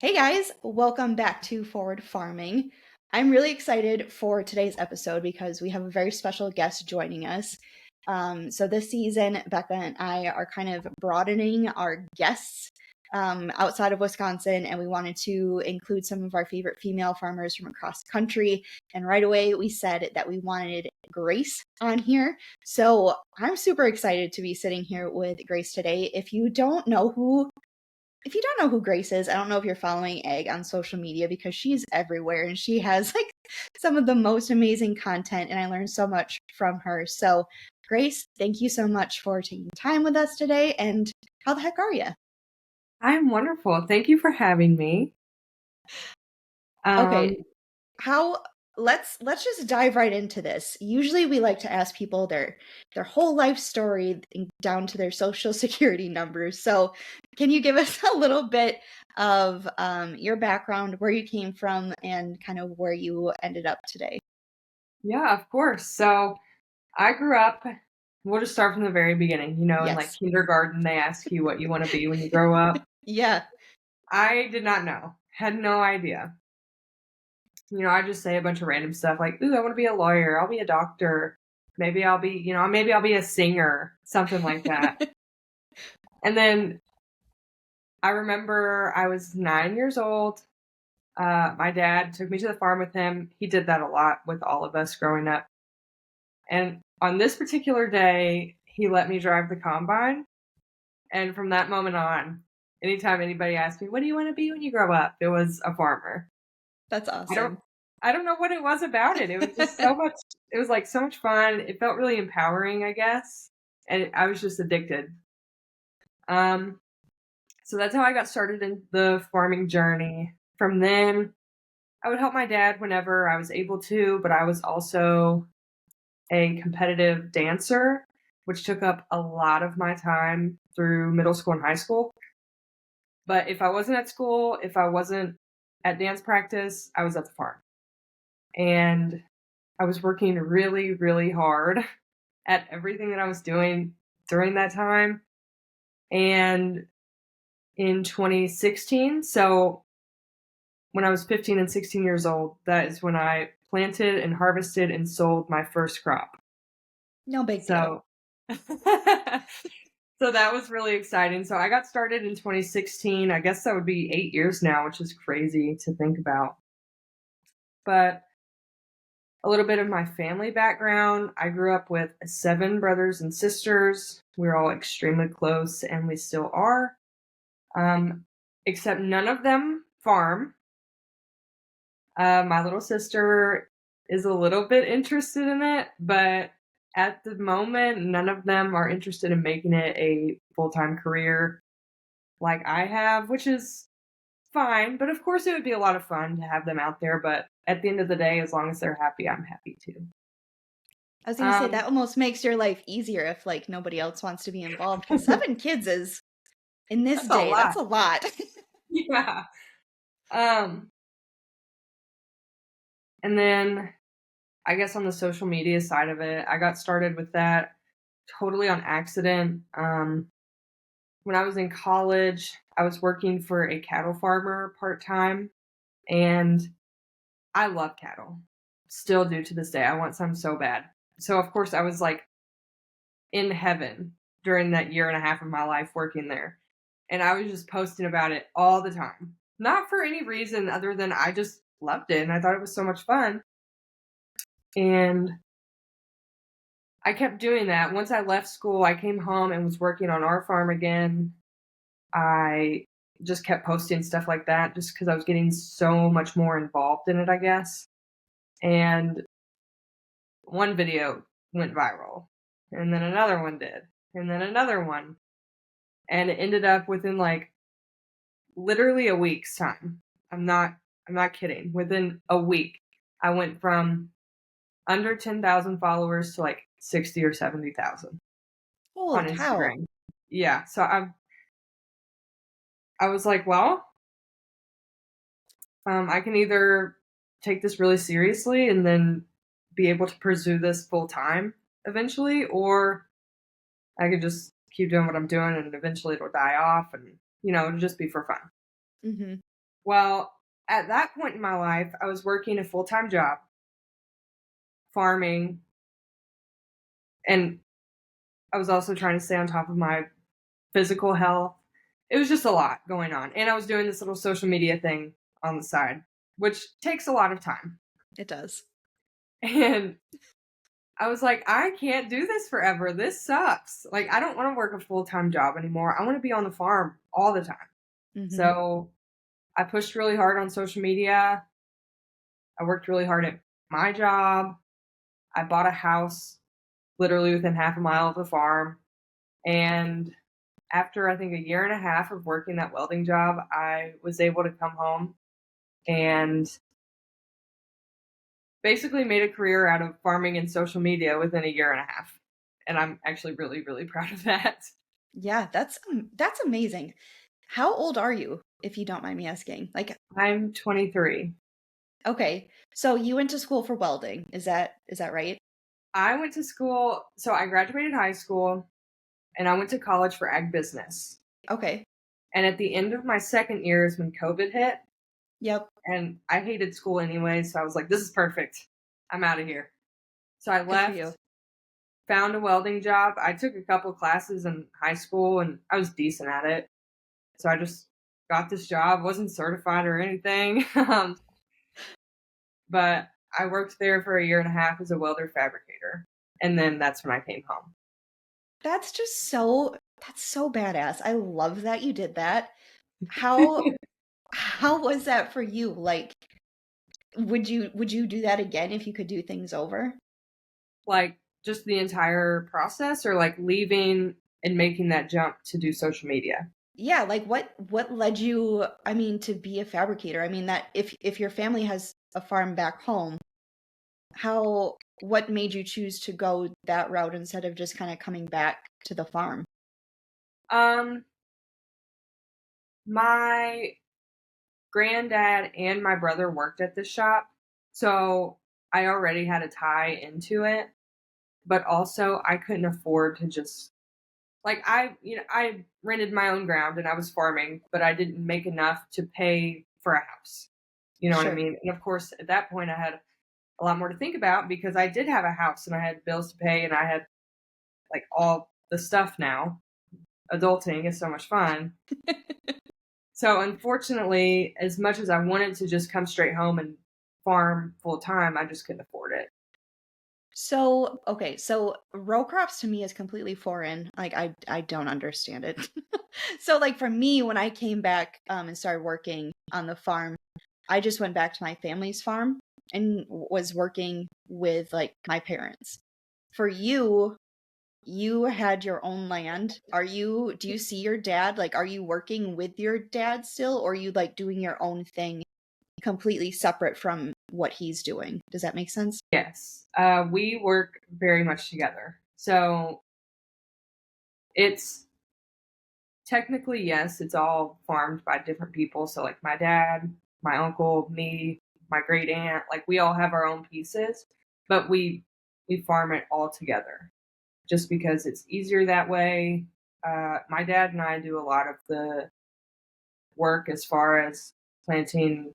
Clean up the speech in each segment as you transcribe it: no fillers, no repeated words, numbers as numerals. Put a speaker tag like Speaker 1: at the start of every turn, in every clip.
Speaker 1: Hey guys, welcome back to Forward Farming. I'm really excited for today's episode because we have a very special guest joining us. So this season, Becca and I are kind of broadening our guests outside of Wisconsin, and we wanted to include some of our favorite female farmers from across the country. And right away, we said that we wanted Grayce on here. So I'm super excited to be sitting here with Grayce today. If you don't know who Grayce is, I don't know if you're following Egg on social media because she's everywhere and she has like some of the most amazing content and I learned so much from her. So, Grayce, thank you so much for taking time with us today. And how the heck are you?
Speaker 2: I'm wonderful. Thank you for having me.
Speaker 1: Okay,
Speaker 2: Um,
Speaker 1: how let's just dive right into this. Usually we like to ask people their whole life story down to their social security numbers. So, can you give us a little bit of your background, where you came from, and kind of where you ended up today?
Speaker 2: yeah, of course. So I grew up, we'll just start from the very beginning. In like
Speaker 1: Yes.
Speaker 2: kindergarten, they ask you what you want to be when you grow up.
Speaker 1: Yeah,
Speaker 2: I did not know, had no idea. I just say a bunch of random stuff like, ooh, I want to be a lawyer. I'll be a doctor. Maybe I'll be a singer, something like that. And then I remember I was 9 years old. My dad took me to the farm with him. He did that a lot with all of us growing up. And on this particular day, he let me drive the combine. And from that moment on, anytime anybody asked me, "What do you want to be when you grow up?" it was a farmer.
Speaker 1: that's
Speaker 2: I don't
Speaker 1: awesome.
Speaker 2: I don't know what it was about it. It was just so much it was like so much fun. It felt really empowering, I guess. And I was just addicted. Um so that's how I got started in the farming journey. From then, I would help my dad whenever I was able to, but I was also a competitive dancer, which took up a lot of my time through middle school and high school. But if I wasn't at school, if I wasn't at dance practice, I was at the farm. And I was working really, really hard at everything that I was doing during that time. And in 2016, so when I was 15 and 16 years old, that is when I planted and harvested and sold my first crop.
Speaker 1: No big deal.
Speaker 2: So So that was really exciting. So I got started in 2016. I guess that would be 8 years now, which is crazy to think about. But a little bit of my family background. I grew up with seven brothers and sisters. We were all extremely close, and we still are. Um, except none of them farm. My little sister is a little bit interested in it, but at the moment, none of them are interested in making it a full time career like I have, which is fine. But of course, it would be a lot of fun to have them out there. But at the end of the day, as long as they're happy, I'm happy too.
Speaker 1: I was gonna say that
Speaker 2: Um,
Speaker 1: almost makes your life easier if like nobody else wants to be involved because seven kids is in this
Speaker 2: that's a
Speaker 1: day, that's
Speaker 2: lot.
Speaker 1: a lot.
Speaker 2: Yeah. Um, and then I guess on the social media side of it, I got started with that totally on accident. When I was in college, I was working for a cattle farmer part time, and I love cattle. Still do to this day. I want some so bad. So of course I was like in heaven during that year and a half of my life working there. And I was just posting about it all the time. Not for any reason other than I just loved it and I thought it was so much fun. And I kept doing that. Once I left school, I came home and was working on our farm again. I just kept posting stuff like that just because I was getting so much more involved in it, I guess. And one video went viral, and then another one did, and then another one. And it ended up within like literally a week's time. I'm not kidding. Within a week, I went from under 10,000 followers to like 60 or 70,000
Speaker 1: Holy
Speaker 2: on
Speaker 1: cow.
Speaker 2: Instagram. Yeah, so I was like, well, I can either take this really seriously and then be able to pursue this full time eventually, or I could just keep doing what I'm doing and eventually it'll die off and it'll just be for fun.
Speaker 1: Hmm.
Speaker 2: Well, at that point in my life, I was working a full-time job, farming, and I was also trying to stay on top of my physical health. It was just a lot going on. And I was doing this little social media thing on the side, which takes a lot of time.
Speaker 1: It does.
Speaker 2: And I was like, I can't do this forever. This sucks. Like, I don't want to work a full time job anymore. I want to be on the farm all the time.
Speaker 1: Hmm.
Speaker 2: So I pushed really hard on social media. I worked really hard at my job. I bought a house literally within half a mile of the farm. And after I think a year and a half of working that welding job, I was able to come home and basically made a career out of farming and social media within a year and a half. And I'm actually really, really proud of that.
Speaker 1: Yeah, that's amazing. How old are you, if you don't mind me asking? Like,
Speaker 2: I'm 23.
Speaker 1: okay, so you went to school for welding. Is that right?
Speaker 2: I went to school, so I graduated high school and I went to college for ag business.
Speaker 1: Okay.
Speaker 2: And at the end of my second year is when COVID hit.
Speaker 1: Yep.
Speaker 2: And I hated school anyway. So I was like, this is perfect. I'm out of here. So I
Speaker 1: Good for you.
Speaker 2: left, found a welding job. I took a couple classes in high school and I was decent at it. So I just got this job, wasn't certified or anything. But I worked there for a year and a half as a welder fabricator. And then that's when I came home.
Speaker 1: That's so badass. I love that you did that. How how was that for you? Like, would you do that again if you could do things over?
Speaker 2: Like just the entire process or like leaving and making that jump to do social media.
Speaker 1: Yeah, like what led you, I mean, to be a fabricator? I mean, that if your family has a farm back home, how what made you choose to go that route instead of just kind of coming back to the farm?
Speaker 2: Um, my granddad and my brother worked at the shop, so I already had a tie into it, but also I couldn't afford to just like I rented my own ground and I was farming, but I didn't make enough to pay for a house. You know what I
Speaker 1: Sure.
Speaker 2: mean? And of course, at that point I had a lot more to think about because I did have a house and I had bills to pay and I had like all the stuff now. Adulting is so much fun. So unfortunately, as much as I wanted to just come straight home and farm full time, I just couldn't afford it.
Speaker 1: So, okay, so row crops to me is completely foreign. Like I don't understand it. So like for me when I came back and started working on the farm, I just went back to my family's farm and was working with like my parents. For you, you had your own land. Do you see your dad? Like, are you working with your dad still, or are you like doing your own thing completely separate from what he's doing? Does that make sense?
Speaker 2: Yes, we work very much together. So it's technically, yes, it's all farmed by different people. So, like my dad, my uncle, me, my great aunt, like we all have our own pieces, but we farm it all together just because it's easier that way. My dad and I do a lot of the work as far as planting,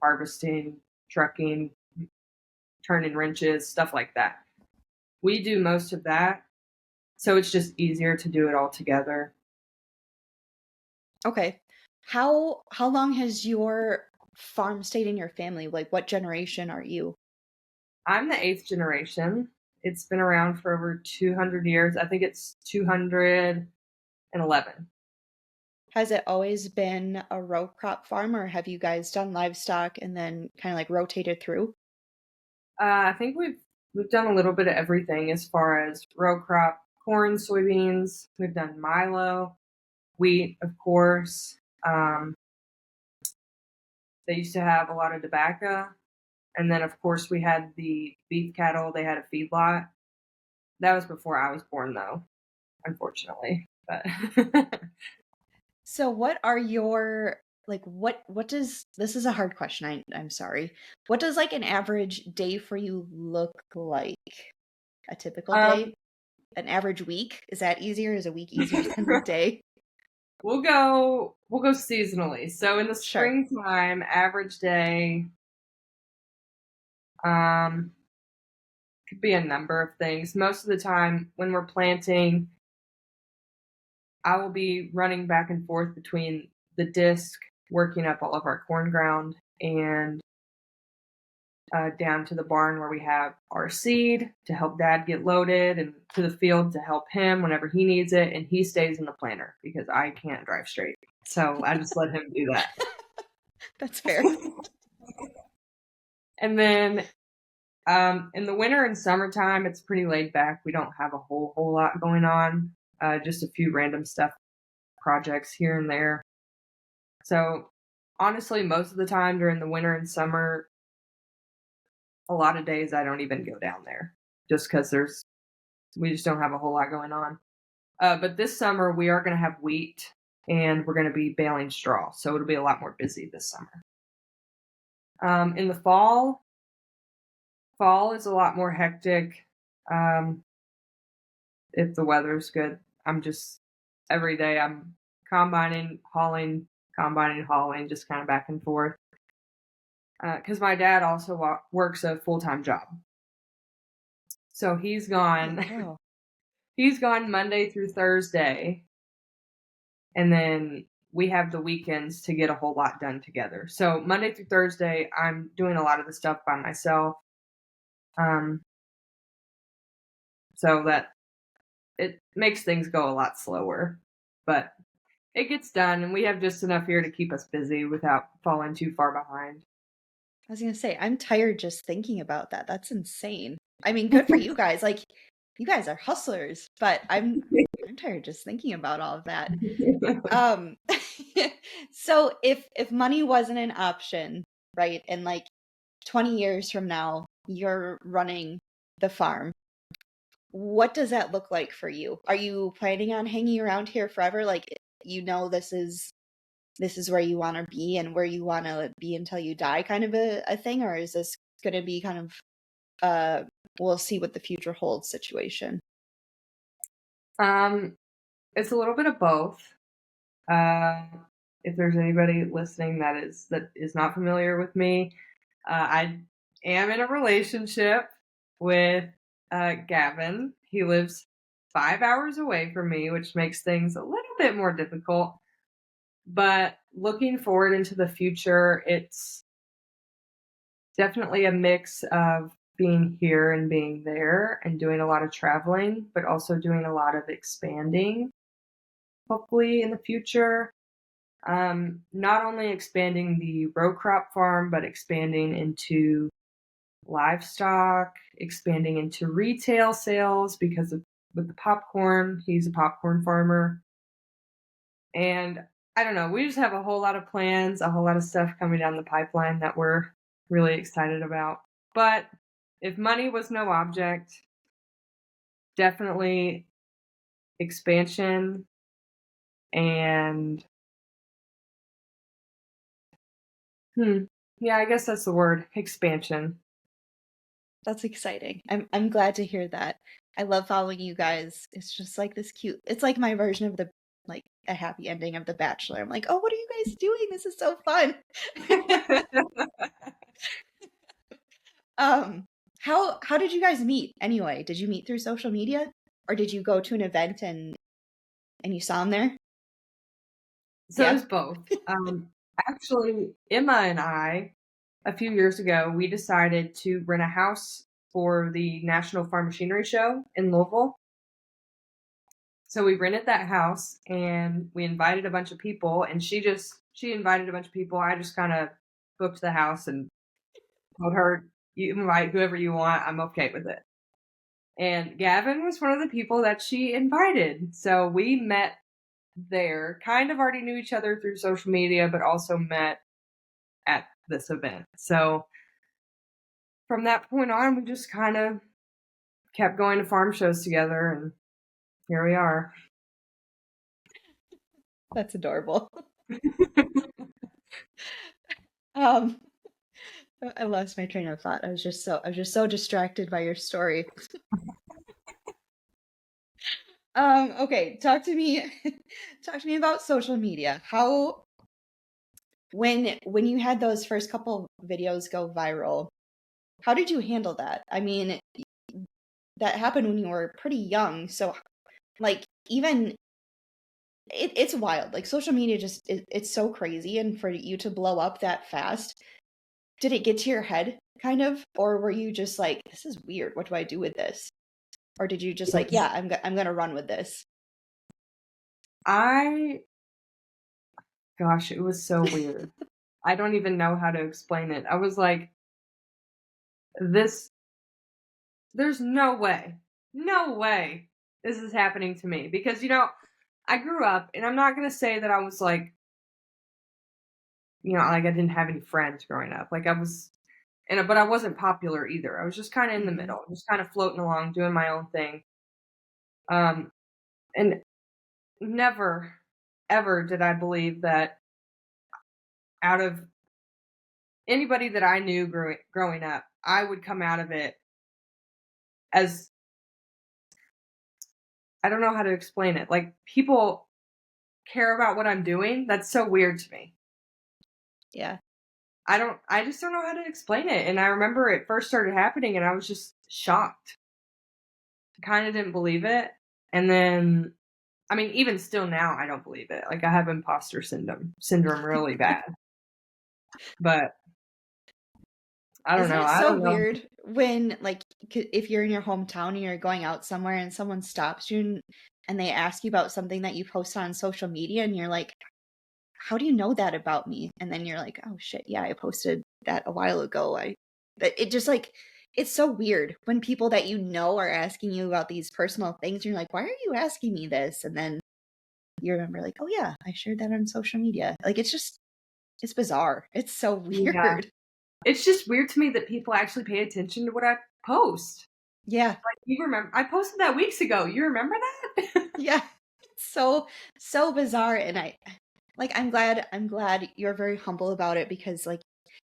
Speaker 2: harvesting, trucking, turning wrenches, stuff like that. We do most of that, so it's just easier to do it all together.
Speaker 1: Okay. How long has your farm stayed in your family? Like what generation are you?
Speaker 2: I'm the eighth generation. It's been around for over 200 years. I think it's 211.
Speaker 1: Has it always been a row crop farm or have you guys done livestock and then kind of like rotated through?
Speaker 2: I think we've done a little bit of everything as far as row crop, corn, soybeans. We've done milo, wheat, of course. They used to have a lot of tobacco, and then of course we had the beef cattle. They had a feedlot. That was before I was born, though, unfortunately. But
Speaker 1: So what are your like what does this is a hard question. I'm sorry. What does like an average day for you look like? A typical day?
Speaker 2: um,
Speaker 1: An average week? Is that easier? Is a week easier than a day?
Speaker 2: We'll go seasonally. So in the
Speaker 1: Sure.
Speaker 2: springtime, average day, um, could be a number of things. Most of the time when we're planting, I will be running back and forth between the disc, working up all of our corn ground, and down to the barn where we have our seed to help dad get loaded, and to the field to help him whenever he needs it. And he stays in the planter because I can't drive straight. So I just let him do that.
Speaker 1: That's fair.
Speaker 2: And then in the winter and summertime, it's pretty laid back. We don't have a whole lot going on. Just a few random stuff projects here and there. So honestly, most of the time during the winter and summer, a lot of days I don't even go down there just because we just don't have a whole lot going on. But this summer we are going to have wheat and we're going to be baling straw, so it'll be a lot more busy this summer. In the fall is a lot more hectic. Um, if the weather's good, I'm just every day I'm combining, hauling, just kind of back and forth. Because my dad also works a full-time job, so he's
Speaker 1: Oh,
Speaker 2: gone.
Speaker 1: wow.
Speaker 2: He's gone Monday through Thursday, and then we have the weekends to get a whole lot done together. So Monday through Thursday, I'm doing a lot of the stuff by myself. Um, so that it makes things go a lot slower, but it gets done, and we have just enough here to keep us busy without falling too far behind.
Speaker 1: I was gonna say, I'm tired just thinking about that. That's insane. I mean, good for you guys. Like, you guys are hustlers, but I'm tired just thinking about all of that. Um, so if money wasn't an option, right, and like 20 years from now, you're running the farm, what does that look like for you? Are you planning on hanging around here forever? Like, this is where you want to be and where you want to be until you die kind of a thing, or is this going to be kind of uh we'll see what the future holds situation?
Speaker 2: um, it's a little bit of both. Uh, if there's anybody listening that is not familiar with me, I am in a relationship with Gavin. He lives 5 hours away from me, which makes things a little bit more difficult. But looking forward into the future, it's definitely a mix of being here and being there and doing a lot of traveling, but also doing a lot of expanding, hopefully, in the future. Not only expanding the row crop farm, but expanding into livestock, expanding into retail sales because with the popcorn, he's a popcorn farmer. And I don't know, we just have a whole lot of plans, a whole lot of stuff coming down the pipeline that we're really excited about. But if money was no object, definitely expansion and yeah, I guess that's the word, expansion.
Speaker 1: That's exciting. I'm glad to hear that. I love following you guys. It's just like this cute. It's like my version of the like a happy ending of The Bachelor. I'm like, "Oh, what are you guys doing? This is so fun." Um, how did you guys meet anyway? Did you meet through social media or did you go to an event and you saw him there?
Speaker 2: So it
Speaker 1: Yeah.
Speaker 2: was both. Actually, Emma and I, a few years ago, we decided to rent a house for the National Farm Machinery Show in Louisville. So we rented that house and we invited a bunch of people, and she invited a bunch of people. I just kind of booked the house and told her, "You invite whoever you want. I'm okay with it." And Gavin was one of the people that she invited. So we met there, kind of already knew each other through social media, but also met at this event. So from that point on, we just kind of kept going to farm shows together, and here we are.
Speaker 1: That's adorable. Um, I lost my train of thought. I was just so distracted by your story. Okay, talk to me talk to me about social media. How when you had those first couple videos go viral, how did you handle that? I mean, that happened when you were pretty young, so like even it's wild. Like social media just it's so crazy, and for you to blow up that fast, did it get to your head kind of, or were you just like, this is weird, what do I do with this? Or did you just like, yeah, I'm gonna run with this?
Speaker 2: I Gosh, it was so weird. I don't even know how to explain it. I was like, this there's no way this is happening to me because I grew up and I'm not going to say that I was like, like I didn't have any friends growing up. Like I was but I wasn't popular either. I was just kind of in the
Speaker 1: Hmm.
Speaker 2: middle, just kind of floating along doing my own thing. Um and never ever did I believe that out of anybody that I knew growing up, I would come out of it as I don't know how to explain it. Like people care about what I'm doing. That's so weird to me.
Speaker 1: Yeah.
Speaker 2: I just don't know how to explain it. And I remember it first started happening and I was just shocked. I kind of didn't believe it. And then I mean, even still now I don't believe it. Like I have imposter syndrome really bad. But I don't
Speaker 1: Isn't
Speaker 2: know.
Speaker 1: it
Speaker 2: I
Speaker 1: so
Speaker 2: don't know.
Speaker 1: weird when, like, if you're in your hometown and you're going out somewhere and someone stops you and they ask you about something that you post on social media and you're like, how do you know that about me? And then you're like, oh shit, yeah, I posted that a while ago. It just like, it's so weird when people that you know are asking you about these personal things. And you're like, why are you asking me this? And then you remember, like, oh yeah, I shared that on social media. Like, it's bizarre. It's so
Speaker 2: Yeah.
Speaker 1: weird.
Speaker 2: It's just weird to me that people actually pay attention to what I post.
Speaker 1: Yeah.
Speaker 2: Like you remember I posted that weeks ago. You remember that?
Speaker 1: Yeah. It's so bizarre. And I'm glad you're very humble about it because like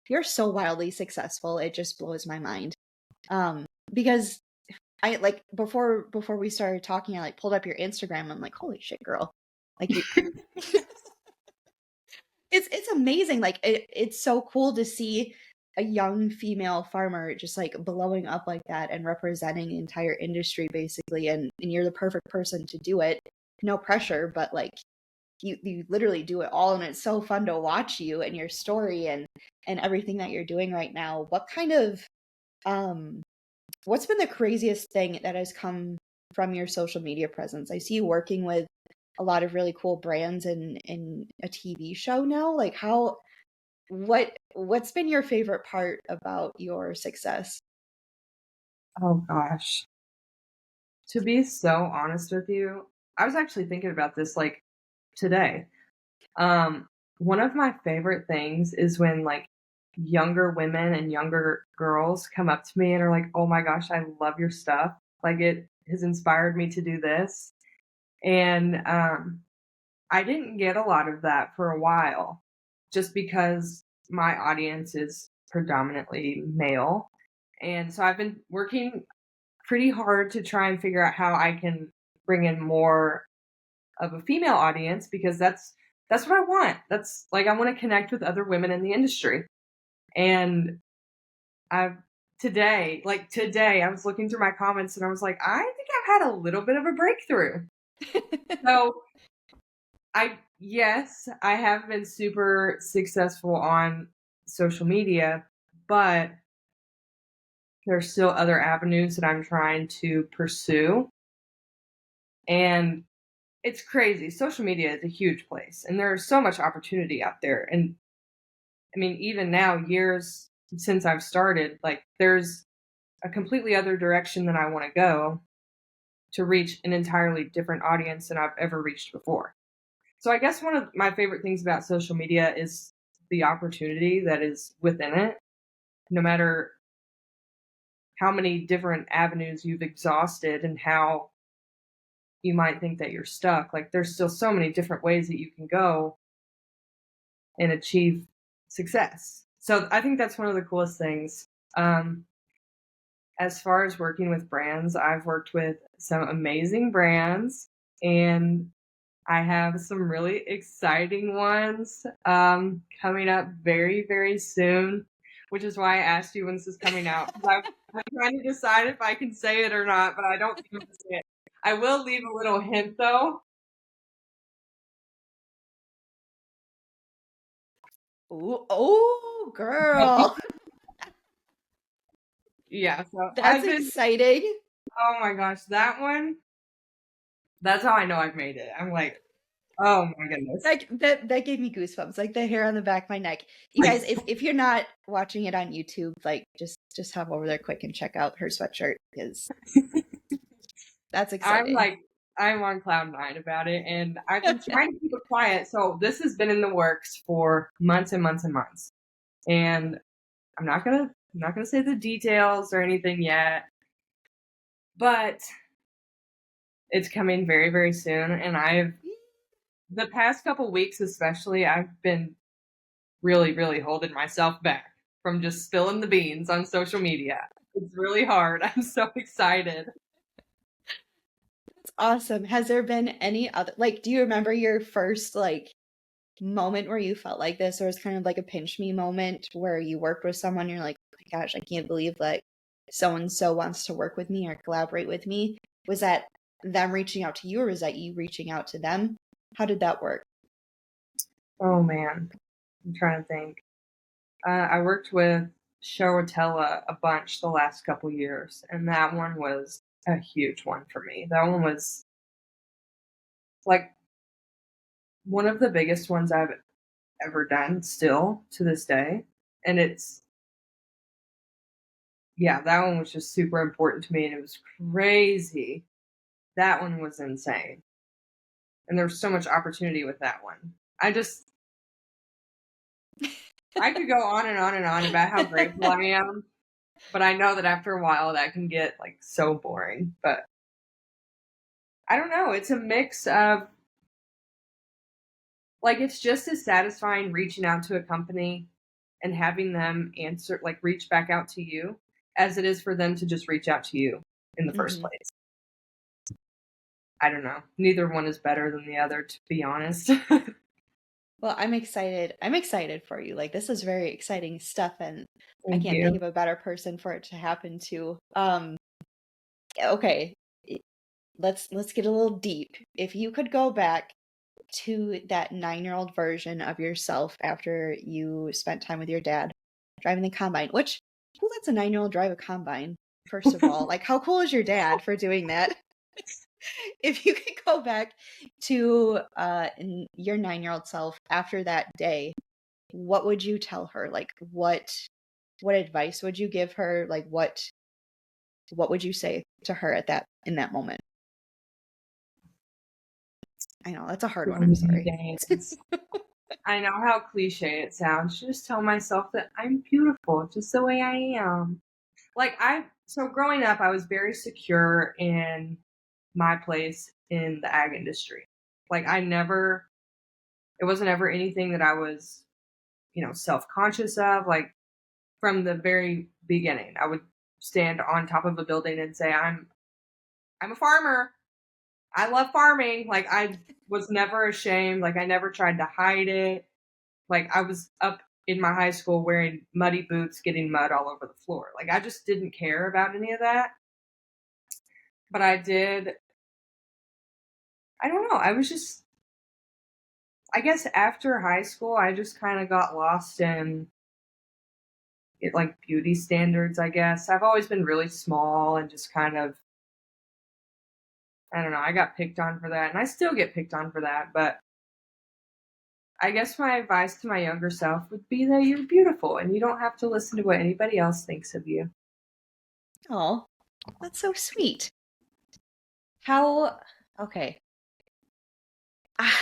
Speaker 1: you're so wildly successful. It just blows my mind. Because I like before we started talking, I like pulled up your Instagram. I'm like, holy shit, girl. Like you it's amazing. Like it's so cool to see a young female farmer just like blowing up like that and representing the entire industry basically, and you're the perfect person to do it. No pressure, but like you literally do it all, and it's so fun to watch you and your story and everything that you're doing right now. What kind of um what's been the craziest thing that has come from your social media presence? I see you working with a lot of really cool brands in a TV show now. Like how what's been your favorite part about your success?
Speaker 2: Oh gosh. To be so honest with you, I was actually thinking about this like today. One of my favorite things is when like younger women and younger girls come up to me and are like, "Oh my gosh, I love your stuff. Like it has inspired me to do this." And I didn't get a lot of that for a while just because my audience is predominantly male. And so I've been working pretty hard to try and figure out how I can bring in more of a female audience because that's what I want. That's like I want to connect with other women in the industry. And I've today I was looking through my comments and I was like, I think I've had a little bit of a breakthrough. So yes, I have been super successful on social media, but there's still other avenues that I'm trying to pursue. And it's crazy. Social media is a huge place and there's so much opportunity out there. And I mean, even now, years since I've started, like there's a completely other direction that I want to go to reach an entirely different audience than I've ever reached before. So I guess one of my favorite things about social media is the opportunity that is within it. No matter how many different avenues you've exhausted and how you might think that you're stuck, like there's still so many different ways that you can go and achieve success. So I think that's one of the coolest things. Um, as far as working with brands, I've worked with some amazing brands. and I have some really exciting ones coming up very, very soon, which is why I asked you when this is coming out. I'm trying to decide if I can say it or not, but I don't think I'm going to say it. I will leave a little hint, though.
Speaker 1: Ooh, oh, girl.
Speaker 2: Yeah, so
Speaker 1: That's exciting.
Speaker 2: oh my gosh, that one, that's how I know I've made it. I'm like, oh my goodness.
Speaker 1: That gave me goosebumps, like the hair on the back of my neck. You guys, if you're not watching it on YouTube, like just hop over there quick and check out her sweatshirt because that's exciting.
Speaker 2: I'm on cloud nine about it, and I've been trying to keep it quiet. So this has been in the works for months and months and months, and I'm not gonna say the details or anything yet, but it's coming very, very soon. And the past couple weeks especially, I've been really, really holding myself back from just spilling the beans on social media. It's really hard. I'm so excited.
Speaker 1: That's awesome. Has there been any other, like, do you remember your first like moment where you felt like this, or it's kind of like a pinch me moment where you worked with someone, you're like, oh my gosh, I can't believe like so and so wants to work with me or collaborate with me? Was that them reaching out to you, or was that you reaching out to them? How did that work?
Speaker 2: Oh man, I'm trying to think. I worked with Showatella a bunch the last couple years, and that one was a huge one for me. That one was like one of the biggest ones I've ever done still to this day. And yeah, that one was just super important to me and it was crazy. That one was insane. And there was so much opportunity with that one. I could go on and on and on about how grateful I am, but I know that after a while that can get like so boring. But I don't know. It's a mix of like it's just as satisfying reaching out to a company and having them answer like reach back out to you as it is for them to just reach out to you in the first
Speaker 1: Mm-hmm.
Speaker 2: place. I don't know. Neither one is better than the other, to be honest.
Speaker 1: Well, I'm excited. I'm excited for you. Like this is very exciting stuff, and I
Speaker 2: Thank
Speaker 1: can't think
Speaker 2: you.
Speaker 1: of a better person for it to happen to. Okay, let's get a little deep. If you could go back to that 9-year-old version of yourself after you spent time with your dad driving the combine, which who lets a 9-year-old drive a combine? First of all, like how cool is your dad for doing that? If you could go back to your 9-year-old self after that day, what would you tell her? Like what advice would you give her? Like what would you say to her at that in that moment? I know that's a hard one. I'm sorry.
Speaker 2: I know how cliche it sounds. Just tell myself that I'm beautiful just the way I am. So growing up, I was very secure in my place in the ag industry. Like it wasn't ever anything that I was, self-conscious of. Like from the very beginning, I would stand on top of a building and say, I'm a farmer. I love farming. Like I was never ashamed. Like I never tried to hide it. Like I was up in my high school wearing muddy boots, getting mud all over the floor. Like I just didn't care about any of that. But I don't know. I guess after high school, I just kind of got lost in it, like beauty standards, I guess. I've always been really small and just kind of, I don't know, I got picked on for that and I still get picked on for that. But I guess my advice to my younger self would be that you're beautiful and you don't have to listen to what anybody else thinks of you.
Speaker 1: Oh, that's so sweet. How okay. Ah,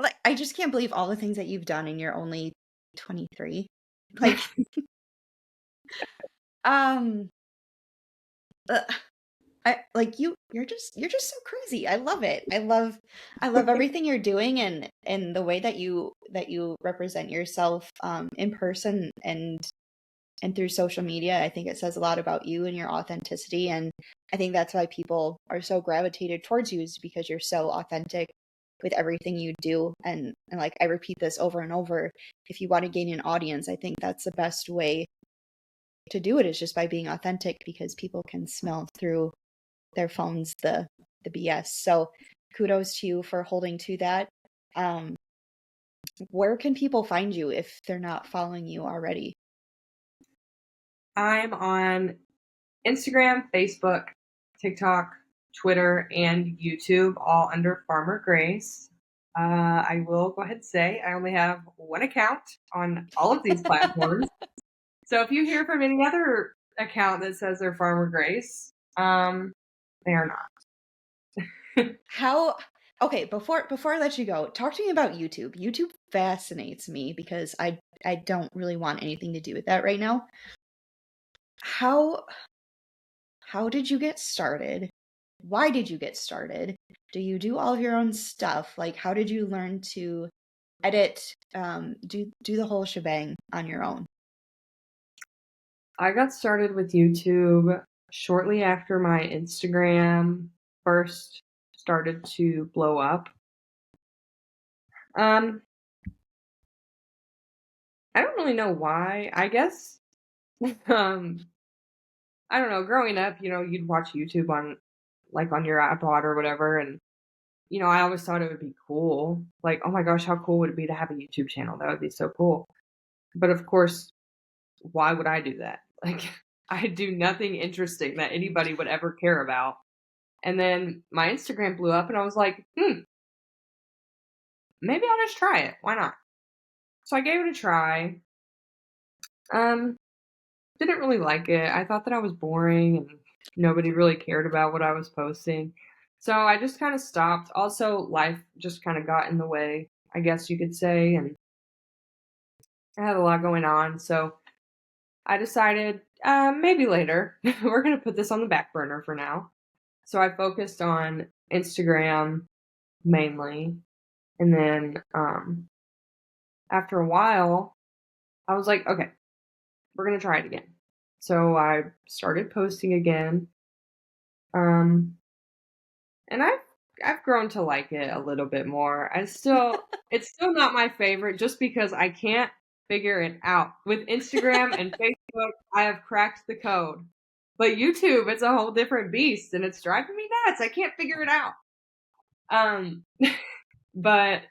Speaker 1: like I just can't believe all the things that you've done and you're only 23. Like um uh, I like you're just so crazy. I love it. I love everything you're doing and the way that you represent yourself in person and and through social media. I think it says a lot about you and your authenticity. And I think that's why people are so gravitated towards you, is because you're so authentic with everything you do. And like I repeat this over and over, if you want to gain an audience, I think that's the best way to do it, is just by being authentic, because people can smell through their phones the BS. So kudos to you for holding to that. Where can people find you if they're not following you already?
Speaker 2: I'm on Instagram, Facebook, TikTok, Twitter, and YouTube, all under Farmer Grayce. I will go ahead and say I only have one account on all of these platforms. So if you hear from any other account that says they're Farmer Grayce, they are not.
Speaker 1: How Okay, before I let you go, talk to me about YouTube. YouTube fascinates me because I don't really want anything to do with that right now. How did you get started? Why did you get started? Do you do all of your own stuff? Like, how did you learn to edit, do the whole shebang on your own?
Speaker 2: I got started with YouTube shortly after my Instagram first started to blow up. Um, I don't really know why. I guess, um, I don't know. Growing up, you'd watch YouTube on your iPod or whatever, and I always thought it would be cool. Like, oh my gosh, how cool would it be to have a YouTube channel? That would be so cool. But of course, why would I do that? Like, I do nothing interesting that anybody would ever care about. And then my Instagram blew up, and I was like, maybe I'll just try it. Why not? So I gave it a try. Um, didn't really like it. I thought that I was boring and nobody really cared about what I was posting. So I just kind of stopped. Also, life just kind of got in the way, I guess you could say, and I had a lot going on. So I decided maybe later. We're going to put this on the back burner for now. So I focused on Instagram mainly. And then after a while, I was like, okay, we're going to try it again. So I started posting again. Um, and I've grown to like it a little bit more. It's still not my favorite just because I can't figure it out. With Instagram and Facebook, I have cracked the code. But YouTube, it's a whole different beast and it's driving me nuts. I can't figure it out. Um but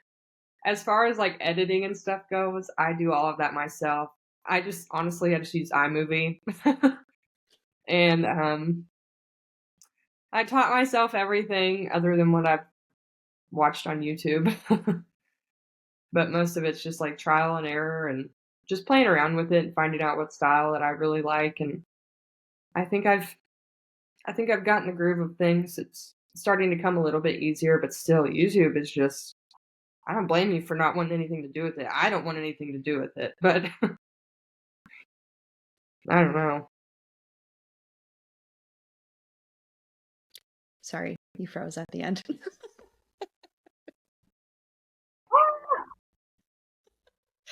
Speaker 2: as far as like editing and stuff goes, I do all of that myself. I just use iMovie. And I taught myself everything other than what I've watched on YouTube. But most of it's just like trial and error and just playing around with it and finding out what style that I really like. And I think I've gotten the groove of things. It's starting to come a little bit easier, but still YouTube is just, I don't blame you for not wanting anything to do with it. I don't want anything to do with it, but I don't know.
Speaker 1: Sorry, you froze at the end.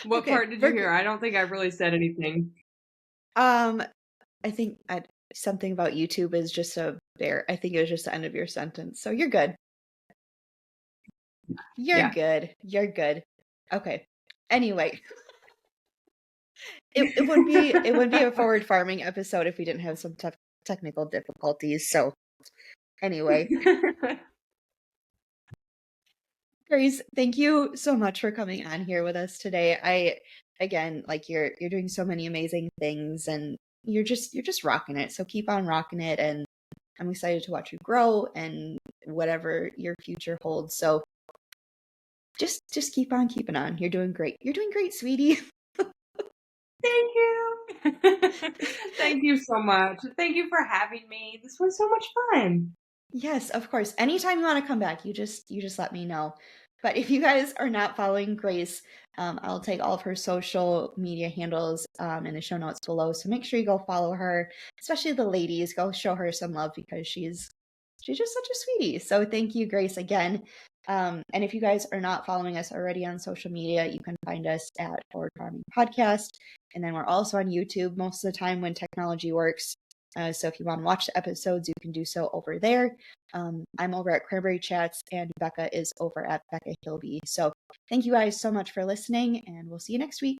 Speaker 2: What
Speaker 1: Okay,
Speaker 2: part did you hear? I don't think I really said anything.
Speaker 1: I think something about YouTube is just a bear. I think it was just the end of your sentence. So you're good. You're
Speaker 2: Yeah.
Speaker 1: good. You're good. Okay. Anyway, it wouldn't be a forward farming episode if we didn't have some technical difficulties. So anyway, Grayce, thank you so much for coming on here with us today. Again, like you're doing so many amazing things and you're just rocking it. So keep on rocking it, and I'm excited to watch you grow and whatever your future holds. So just keep on keeping on. You're doing great. You're doing great, sweetie.
Speaker 2: Thank you. Thank you so much. Thank you for having me. This was so much fun.
Speaker 1: Yes, of course. Anytime you want to come back, you just let me know. But if you guys are not following Grayce, I'll take all of her social media handles in the show notes below. So make sure you go follow her, especially the ladies. Go show her some love because she's just such a sweetie. So thank you, Grayce, again. And if you guys are not following us already on social media, you can find us at Forward Farming Podcast. And then we're also on YouTube most of the time when technology works. So if you want to watch the episodes, you can do so over there. I'm over at Cranberry Chats, and Becca is over at Becca Hilby. So thank you guys so much for listening, and we'll see you next week.